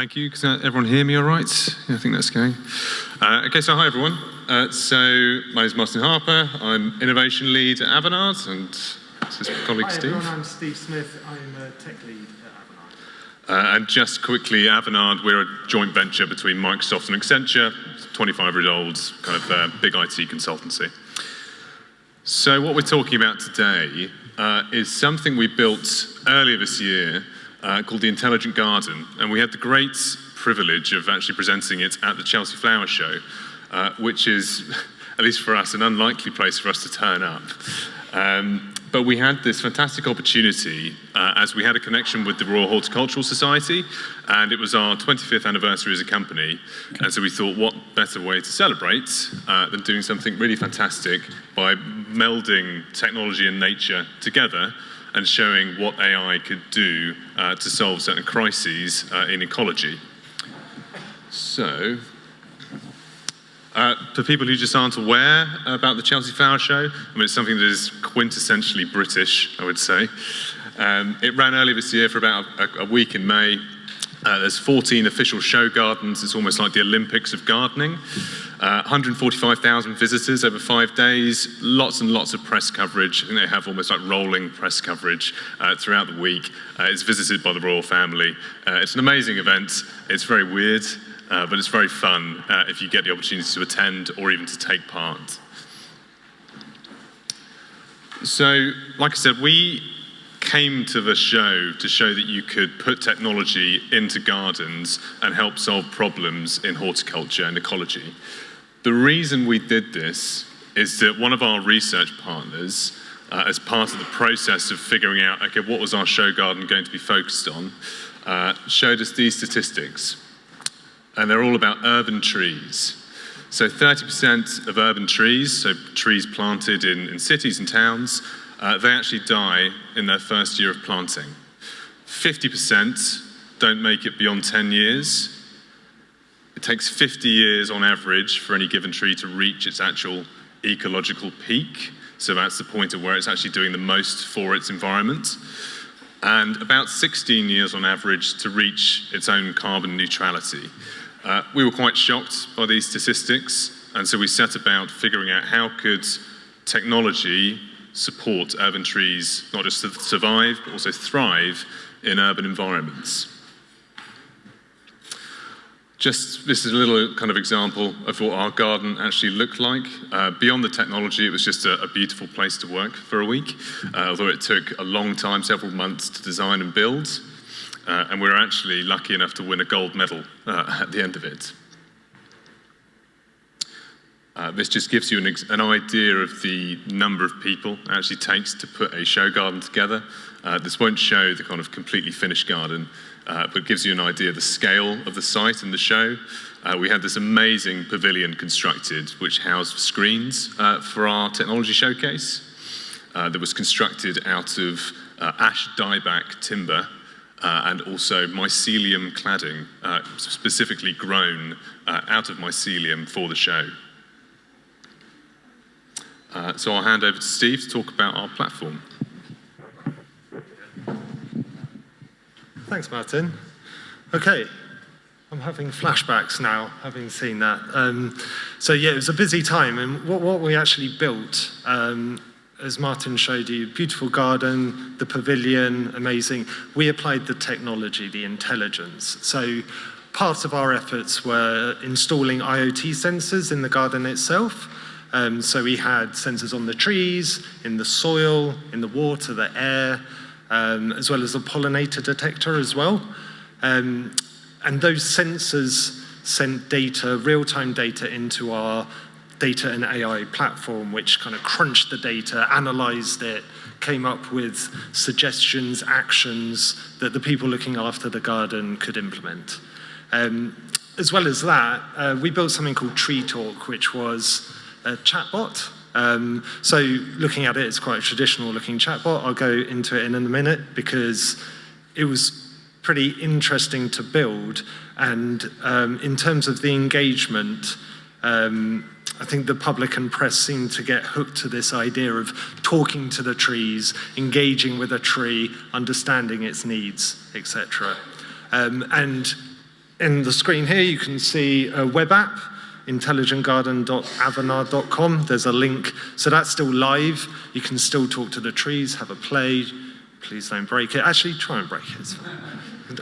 Thank you. Can everyone hear me all right? Yeah, I think that's going. Okay, so hi everyone. So my name is Martin Harper. I'm Innovation Lead at Avanade, and this is my colleague Steve. Hi everyone, I'm Steve Smith. I'm a Tech Lead at Avanade. And just quickly, Avanade, we're a joint venture between Microsoft and Accenture, 25-year-old kind of big IT consultancy. So what we're talking about today is something we built earlier this year called the Intelligent Garden, and we had the great privilege of actually presenting it at the Chelsea Flower Show, which is, at least for us, an unlikely place for us to turn up. But we had this fantastic opportunity as we had a connection with the Royal Horticultural Society, and it was our 25th anniversary as a company, and so we thought, what better way to celebrate than doing something really fantastic by melding technology and nature together and showing what AI could do to solve certain crises in ecology. So, for people who just aren't aware about the Chelsea Flower Show, I mean, it's something that is quintessentially British, I would say. It ran earlier this year for about a week in May. There's 14 official show gardens. It's almost like the Olympics of gardening. 145,000 visitors over 5 days, lots and lots of press coverage. I think they have almost like rolling press coverage throughout the week. It's visited by the royal family. It's an amazing event. It's very weird, but it's very fun if you get the opportunity to attend or even to take part. So, like I said, we came to the show to show that you could put technology into gardens and help solve problems in horticulture and ecology. The reason we did this is that one of our research partners, as part of the process of figuring out, okay, what was our show garden going to be focused on, showed us these statistics. And they're all about urban trees. So 30% of urban trees, so trees planted in cities and towns, they actually die in their first year of planting. 50% don't make it beyond 10 years. It takes 50 years on average for any given tree to reach its actual ecological peak. So that's the point of where it's actually doing the most for its environment. And about 16 years on average to reach its own carbon neutrality. We were quite shocked by these statistics, and so we set about figuring out how could technology support urban trees, not just to survive, but also thrive in urban environments. This is a little kind of example of what our garden actually looked like. Beyond the technology, it was just a beautiful place to work for a week, although it took a long time, several months to design and build. And we were actually lucky enough to win a gold medal at the end of it. This just gives you an idea of the number of people it actually takes to put a show garden together. This won't show the kind of completely finished garden, but gives you an idea of the scale of the site and the show. We had this amazing pavilion constructed, which housed screens for our technology showcase. That was constructed out of ash dieback timber, and also mycelium cladding, specifically grown out of mycelium for the show. So I'll hand over to Steve to talk about our platform. Thanks, Martin. Okay, I'm having flashbacks now, having seen that. So yeah, it was a busy time, and what we actually built, as Martin showed you, beautiful garden, the pavilion, amazing. We applied the technology, the intelligence. So part of our efforts were installing IoT sensors in the garden itself. So we had sensors on the trees, in the soil, in the water, the air, as well as a pollinator detector as well. And those sensors sent data, real-time data, into our data and AI platform, which kind of crunched the data, analyzed it, came up with suggestions, actions that the people looking after the garden could implement. As well as that, we built something called Tree Talk, which was a chatbot. So looking at it, it's quite a traditional looking chatbot. I'll go into it in a minute because it was pretty interesting to build. And in terms of the engagement, I think the public and press seem to get hooked to this idea of talking to the trees, engaging with a tree, understanding its needs, etc. And in the screen here, you can see a web app, intelligentgarden.avanade.com. There's a link. So that's still live. You can still talk to the trees, have a play. Please don't break it. Actually, try and break it. It's fine.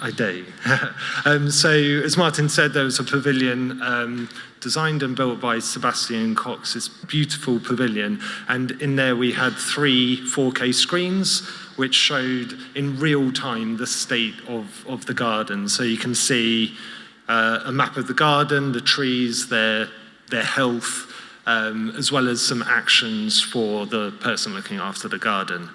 I dare you. So as Martin said, there was a pavilion designed and built by Sebastian Cox, this beautiful pavilion. And in there we had 3 4K screens, which showed in real time the state of the garden. So you can see a map of the garden, the trees, their health, as well as some actions for the person looking after the garden.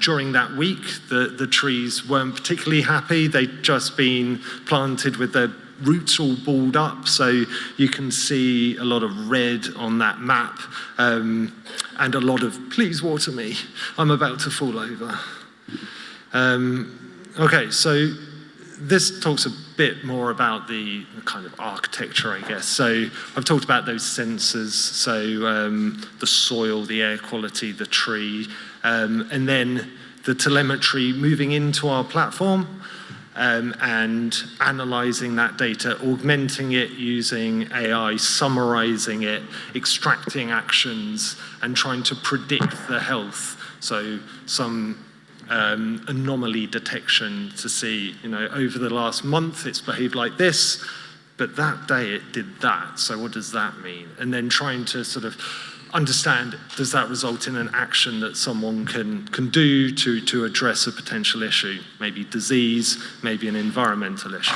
During that week, the trees weren't particularly happy. They'd just been planted with their roots all balled up, so you can see a lot of red on that map, and a lot of, please water me, I'm about to fall over. Okay, so this talks a bit more about the kind of architecture, I guess. So I've talked about those sensors, so the soil, the air quality, the tree, and then the telemetry moving into our platform and analyzing that data, augmenting it using AI, summarizing it, extracting actions, and trying to predict the health. So some anomaly detection to see, over the last month it's behaved like this, but that day it did that, so what does that mean? And then trying to sort of understand, does that result in an action that someone can do to address a potential issue, maybe disease, maybe an environmental issue.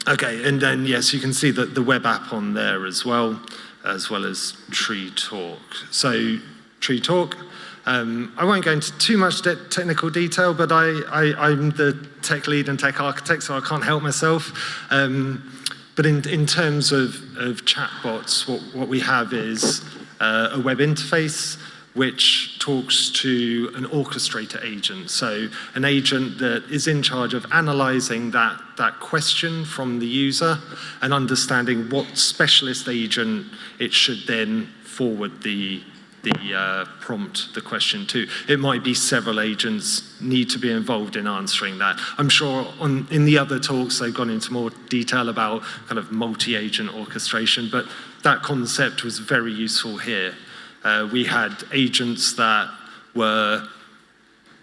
Okay, and then yes, you can see the web app on there as well as Tree Talk. So Tree Talk, I won't go into too much technical detail, but I'm the tech lead and tech architect, so I can't help myself. But in terms of chatbots, what we have is a web interface which talks to an orchestrator agent. So an agent that is in charge of analyzing that question from the user and understanding what specialist agent it should then forward the prompt, the question to. It might be several agents need to be involved in answering that. I'm sure in the other talks they've gone into more detail about kind of multi-agent orchestration, but that concept was very useful here. We had agents that were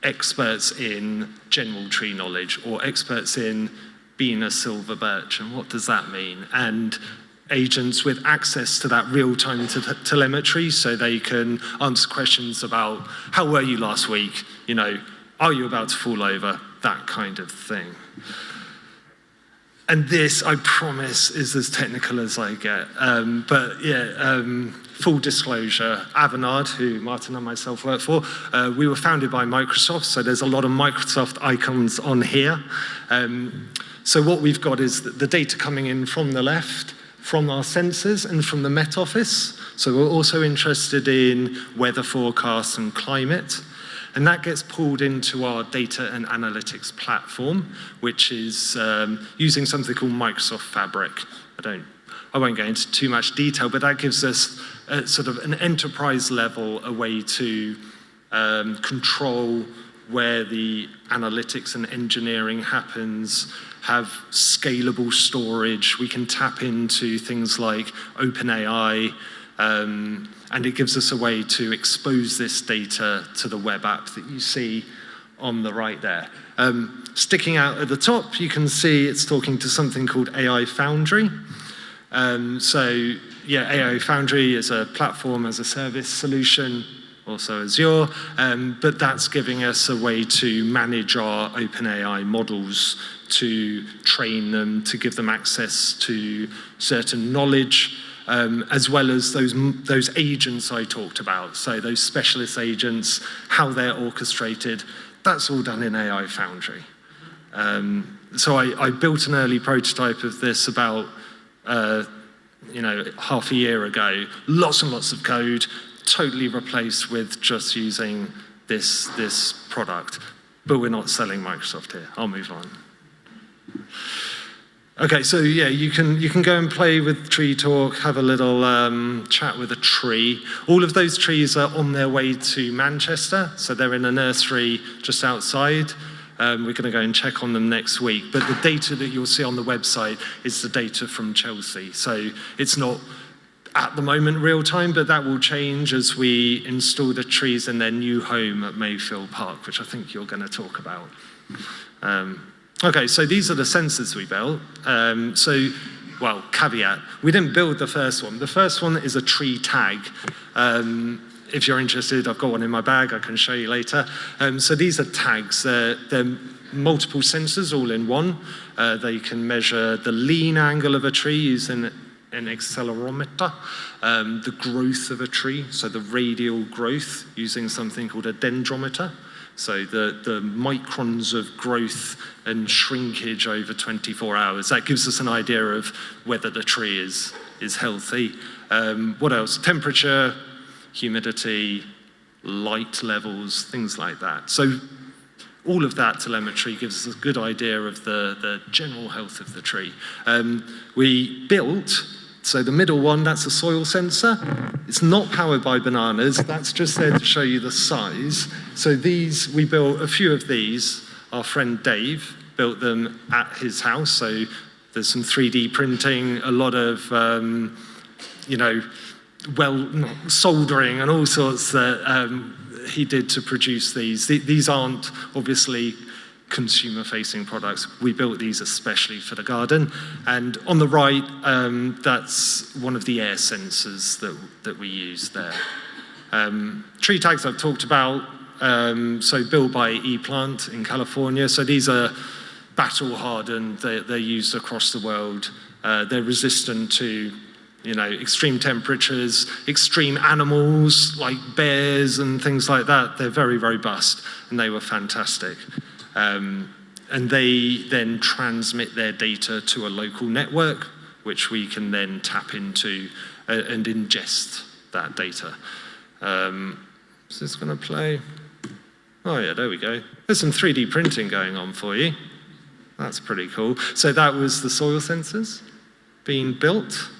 experts in general tree knowledge or experts in being a silver birch, and what does that mean? And agents with access to that real-time telemetry, so they can answer questions about how were you last week, are you about to fall over, that kind of thing. And this, I promise, is as technical as I get. But yeah, full disclosure, Avanade, who Martin and myself work for, we were founded by Microsoft, so there's a lot of Microsoft icons on here. So what we've got is the data coming in from the left, from our sensors and from the Met Office. So we're also interested in weather forecasts and climate. And that gets pulled into our data and analytics platform, which is using something called Microsoft Fabric. I won't go into too much detail, but that gives us sort of an enterprise level, a way to control where the analytics and engineering happens, have scalable storage. We can tap into things like OpenAI, and it gives us a way to expose this data to the web app that you see on the right there. Sticking out at the top, you can see it's talking to something called AI Foundry. So yeah, AI Foundry is a platform as a service solution, also Azure, but that's giving us a way to manage our OpenAI models, to train them, to give them access to certain knowledge, as well as those agents I talked about. So those specialist agents, how they're orchestrated, that's all done in AI Foundry. So I built an early prototype of this about half a year ago. Lots and lots of code, totally replaced with just using this product. But we're not selling Microsoft here. I'll move on. Okay, so yeah, you can go and play with Tree Talk, have a little chat with a tree. All of those trees are on their way to Manchester, so they're in a nursery just outside. We're going to go and check on them next week. But the data that you'll see on the website is the data from Chelsea. So it's not at the moment real time, but that will change as we install the trees in their new home at Mayfield Park, which I think you're going to talk about. Okay, so these are the sensors we built. Well, caveat, we didn't build the first one. The first one is a tree tag. If you're interested, I've got one in my bag, I can show you later. So these are tags. They're multiple sensors all in one. They can measure the lean angle of a tree using an accelerometer, the growth of a tree, so the radial growth using something called a dendrometer. So the microns of growth and shrinkage over 24 hours. That gives us an idea of whether the tree is healthy. What else? Temperature, humidity, light levels, things like that. So all of that telemetry gives us a good idea of the general health of the tree. We built, so the middle one, that's a soil sensor. It's not powered by bananas, that's just there to show you the size. So these, we built a few of these. Our friend Dave built them at his house, so there's some 3D printing, a lot of, soldering and all sorts that he did to produce these. These aren't obviously consumer-facing products. We built these especially for the garden. And on the right, that's one of the air sensors that we use there. Tree tags I've talked about, so built by ePlant in California. So these are battle-hardened. They're used across the world. They're resistant to extreme temperatures, extreme animals like bears and things like that. They're very robust, and they were fantastic. And they then transmit their data to a local network, which we can then tap into and ingest that data. Is this going to play? Oh yeah, there we go. There's some 3D printing going on for you. That's pretty cool. So that was the soil sensors being built.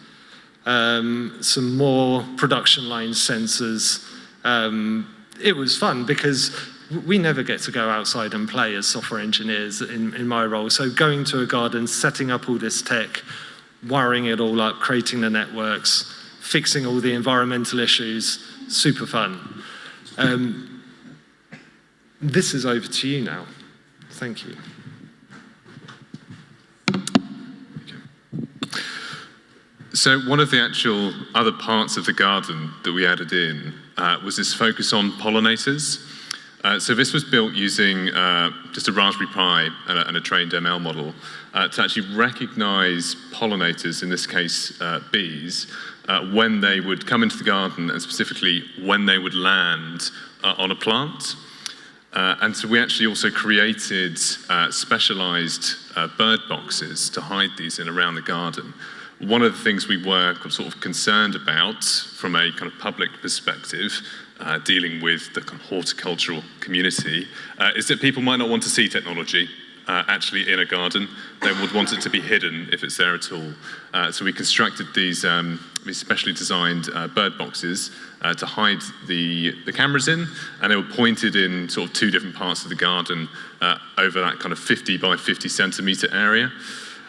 Some more production line sensors. It was fun because we never get to go outside and play as software engineers in my role. So going to a garden, setting up all this tech, wiring it all up, creating the networks, fixing all the environmental issues, super fun. This is over to you now. Thank you. So one of the actual other parts of the garden that we added in was this focus on pollinators. So this was built using just a Raspberry Pi and a trained ML model to actually recognize pollinators, in this case bees, when they would come into the garden and specifically when they would land on a plant. And so we actually also created specialized bird boxes to hide these in around the garden. One of the things we were sort of concerned about from a kind of public perspective, dealing with the kind of horticultural community, is that people might not want to see technology actually in a garden. They would want it to be hidden if it's there at all. So we constructed these specially designed bird boxes to hide the cameras in, and they were pointed in sort of two different parts of the garden over that kind of 50 by 50 centimeter area.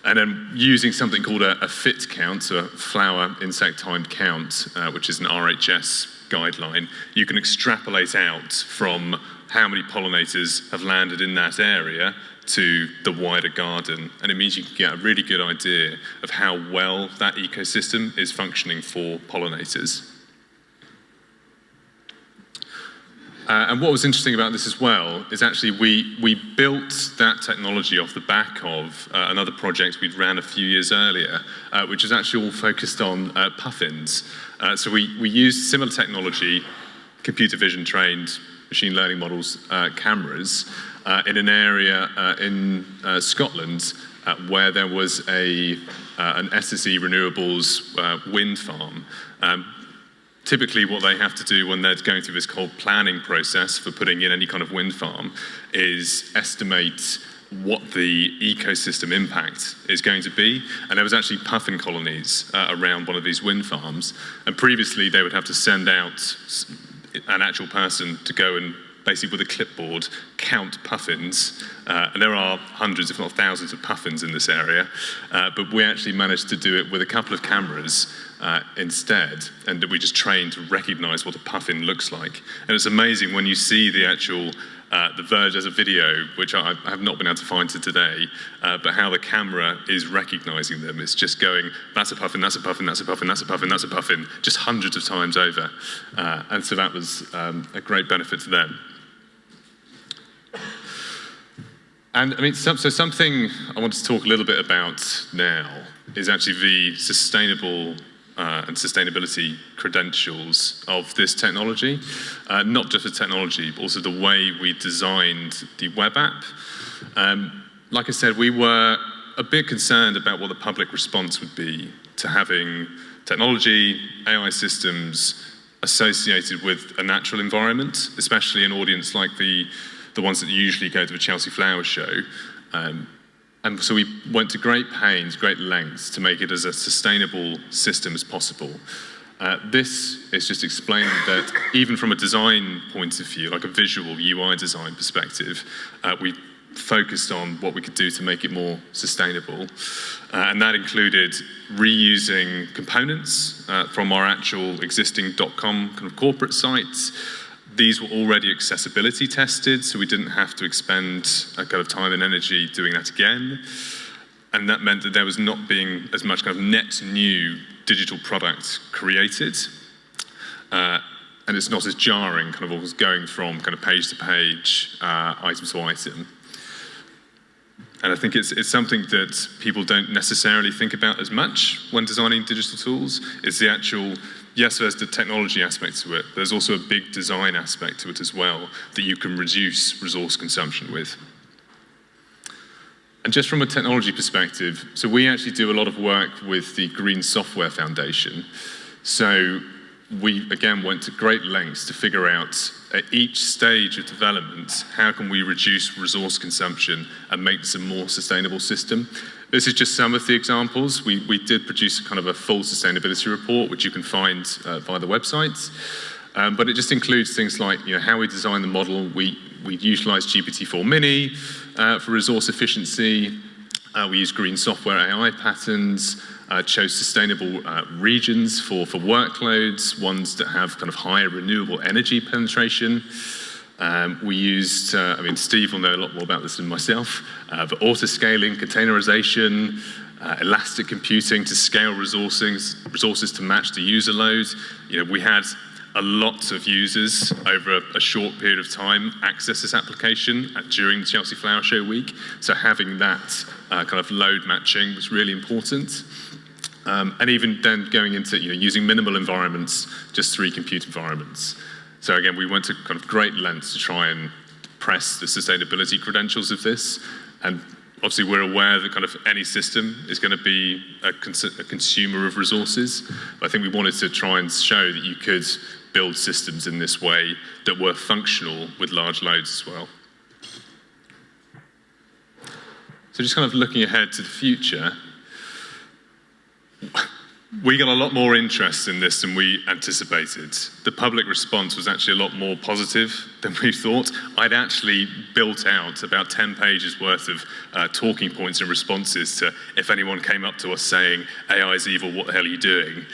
And then using something called a FIT count, so a flower insect time count, which is an RHS guideline, you can extrapolate out from how many pollinators have landed in that area to the wider garden. And it means you can get a really good idea of how well that ecosystem is functioning for pollinators. And what was interesting about this as well is actually we built that technology off the back of another project we'd ran a few years earlier, which is actually all focused on puffins. So we used similar technology, computer vision trained, machine learning models, cameras, in an area in Scotland where there was an SSE Renewables wind farm. Typically what they have to do when they're going through this whole planning process for putting in any kind of wind farm is estimate what the ecosystem impact is going to be. And there was actually puffin colonies around one of these wind farms. And previously they would have to send out an actual person to go and basically with a clipboard, count puffins. And there are hundreds, if not thousands, of puffins in this area. But we actually managed to do it with a couple of cameras instead. And we just trained to recognize what a puffin looks like. And it's amazing when you see the actual the Verge as a video, which I have not been able to find to today, but how the camera is recognizing them. It's just going, that's a puffin, that's a puffin, that's a puffin, that's a puffin, that's a puffin, just hundreds of times over. And so that was a great benefit to them. And I mean, so something I want to talk a little bit about now is actually the sustainable and sustainability credentials of this technology. Not just the technology, but also the way we designed the web app. Like I said, we were a bit concerned about what the public response would be to having technology, AI systems associated with a natural environment, especially an audience like the ones that usually go to the Chelsea Flower Show. And so we went to great pains, great lengths to make it as a sustainable system as possible. This is just explaining that even from a design point of view, like a visual UI design perspective, we focused on what we could do to make it more sustainable. And that included reusing components from our actual existing .com kind of corporate sites. These were already accessibility tested, so we didn't have to expend a kind of time and energy doing that again. And that meant that there was not being as much kind of net new digital product created. And it's not as jarring, kind of always going from kind of page to page, item to item. And I think it's something that people don't necessarily think about as much when designing digital tools. It's the actual, yes, there's the technology aspect to it, but there's also a big design aspect to it as well that you can reduce resource consumption with. And just from a technology perspective, so we actually do a lot of work with the Green Software Foundation. So we, again, went to great lengths to figure out at each stage of development, how can we reduce resource consumption and make this a more sustainable system? This is just some of the examples. We did produce kind of a full sustainability report, which you can find via the website. But it just includes things like, how we design the model. We utilized GPT-4 Mini for resource efficiency. We used green software AI patterns, chose sustainable regions for workloads, ones that have kind of higher renewable energy penetration. We used, Steve will know a lot more about this than myself, but auto-scaling, containerization, elastic computing to scale resources to match the user load. We had a lot of users over a short period of time access this application during the Chelsea Flower Show week. So having that kind of load matching was really important. And even then going into using minimal environments, just 3 compute environments. So again, we went to kind of great lengths to try and press the sustainability credentials of this. And obviously we're aware that kind of any system is going to be a consumer of resources. But I think we wanted to try and show that you could build systems in this way that were functional with large loads as well. So just kind of looking ahead to the future, we got a lot more interest in this than we anticipated. The public response was actually a lot more positive than we thought. I'd actually built out about 10 pages worth of talking points and responses to if anyone came up to us saying, AI is evil, what the hell are you doing?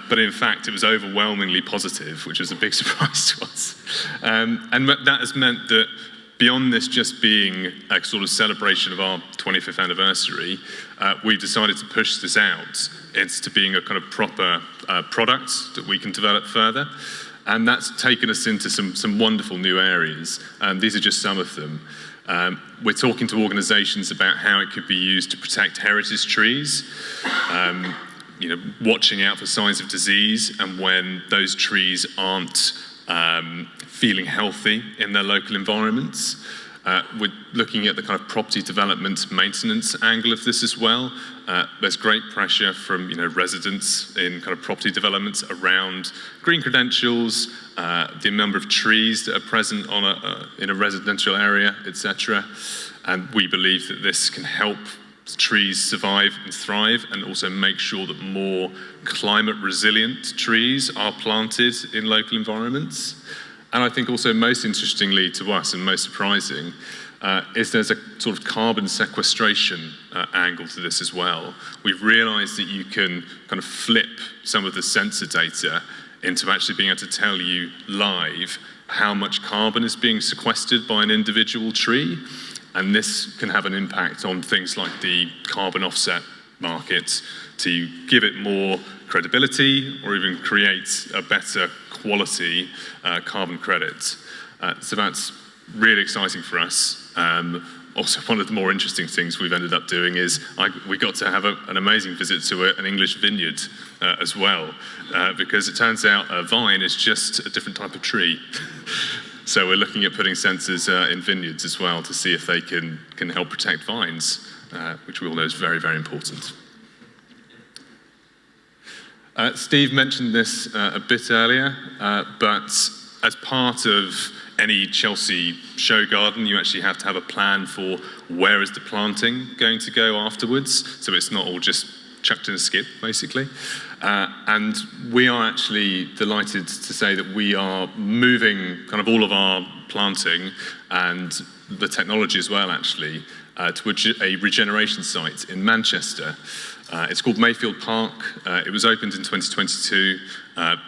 But in fact, it was overwhelmingly positive, which was a big surprise to us. And that has meant that beyond this just being a sort of celebration of our 25th anniversary, we decided to push this out into being a kind of proper product that we can develop further. And that's taken us into some wonderful new areas. These are just some of them. We're talking to organizations about how it could be used to protect heritage trees, watching out for signs of disease, and when those trees aren't feeling healthy in their local environments. We're looking at the kind of property development maintenance angle of this as well. There's great pressure from residents in kind of property developments around green credentials, the number of trees that are present in a residential area, etc. And we believe that this can help trees survive and thrive, and also make sure that more climate resilient trees are planted in local environments. And I think also most interestingly to us and most surprising is there's a sort of carbon sequestration angle to this as well. We've realized that you can kind of flip some of the sensor data into actually being able to tell you live how much carbon is being sequestered by an individual tree. And this can have an impact on things like the carbon offset market to give it more credibility or even create a better quality carbon credit. So that's really exciting for us. Also, one of the more interesting things we've ended up doing is we got to have an amazing visit to an English vineyard as well, because it turns out a vine is just a different type of tree. So we're looking at putting sensors in vineyards as well to see if they can help protect vines, which we all know is very, very important. Steve mentioned this a bit earlier, but as part of any Chelsea show garden, you actually have to have a plan for where is the planting going to go afterwards, so it's not all just chucked in a skip, basically. And we are actually delighted to say that we are moving kind of all of our planting and the technology as well, actually, to a regeneration site in Manchester. It's called Mayfield Park. It was opened in 2022.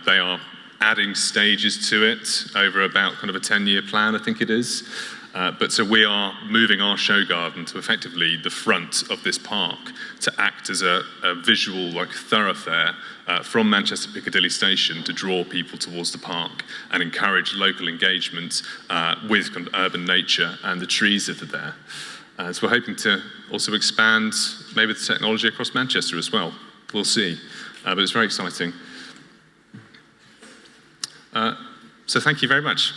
They are adding stages to it over about kind of a 10-year plan, I think it is. But so we are moving our show garden to effectively the front of this park to act as a visual like thoroughfare from Manchester Piccadilly Station to draw people towards the park and encourage local engagement with kind of urban nature and the trees that are there. So we're hoping to also expand maybe the technology across Manchester as well. We'll see. But it's very exciting. So thank you very much.